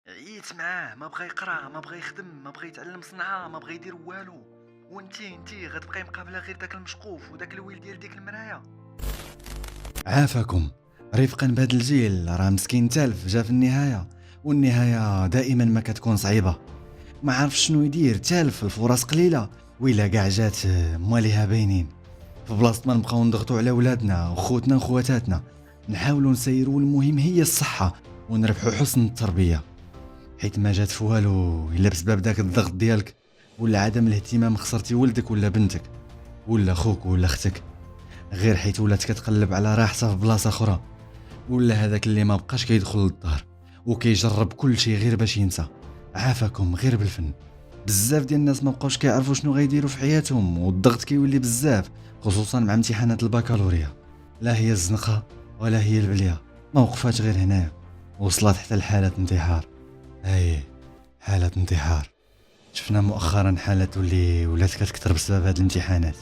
عييت معاه، ما بغا يقرا، ما بغا يخدم، ما بغا يتعلم صنعة، ما بغا يدير والو. وانتي غتبقاي مقابله غير داك المشقوف وداك الويل ديال ديك المرايه. عافاكم. رفقا بهذا الجيل راه مسكين تالف جا في النهايه، والنهايه دائما ما كتكون صعيبه. ما عارف شنو يدير، تالف الفرص قليله وإلا كاع جات مواليها باينين. في بلاصه ما نبقاو نضغطوا على ولادنا وخوتنا وخواتاتنا، نحاولوا نسيروا المهم هي الصحه ونربحوا حسن التربيه. حيت ما جات في والو الا بسبب داك الضغط ديالك ولا عدم الاهتمام خسرتي ولدك ولا بنتك ولا خوك ولا اختك، غير حيت ولات كتقلب على راحتها في بلاصه اخرى، ولا هذاك اللي ما بقاش كيدخل للدار وكيجرب كل شيء غير باش ينسى. عافاكم غير بالفن. بزاف ديال الناس ما بقاوش كيعرفوا شنو غيديروا في حياتهم، والضغط كيولي بزاف، خصوصا مع امتحانات البكالوريا. لا هي الزنقه ولا هي البليه، ما وقفات غير هنا، وصلت حتى لحاله انتحار. اي حاله انتحار. شفنا مؤخرا حالات اللي ولات كتكثر بسبب هاد الامتحانات.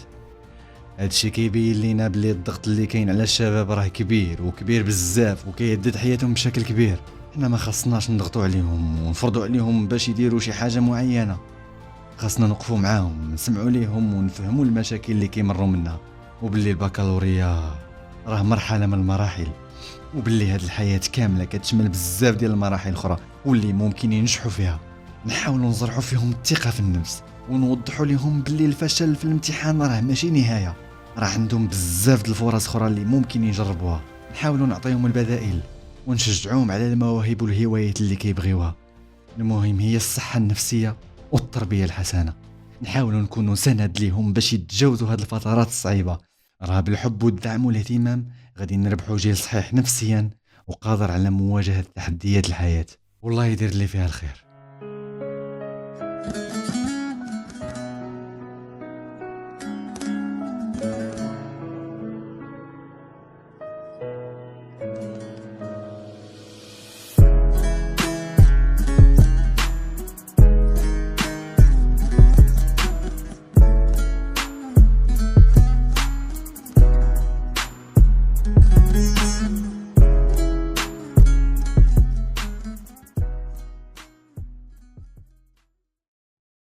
هادشي كيبين لينا بلي الضغط اللي كاين على الشباب راه كبير وكبير بزاف وكيهدد حياتهم بشكل كبير. حنا ما خصناش نضغطوا عليهم ونفرضوا عليهم باش يديروا شي حاجه معينه. خاصنا نوقفوا معاهم، نسمعوا ليهم ونفهموا المشاكل اللي كيمروا منها، وباللي البكالوريا راه مرحله من المراحل، وباللي هاد الحياه كامله كتشمل بزاف ديال المراحل الاخرى واللي ممكن ينجحوا فيها. نحاولوا نزرعوا فيهم الثقه في النفس ونوضحوا لهم باللي الفشل في الامتحان راه ماشي نهايه، راه عندهم بزاف د الفرص اخرى اللي ممكن يجربوها. نحاولوا نعطيهم البدائل ونشجعوهم على المواهب والهوايات اللي كيبغيوها. المهم هي الصحه النفسيه والتربيه الحسنه. نحاولوا نكونوا سند ليهم باش يتجاوزوا هذه الفترات الصعيبه. راه بالحب والدعم والاهتمام غادي نربحوا جيل صحيح نفسيا وقادر على مواجهه تحديات الحياه، والله يدير اللي فيها الخير.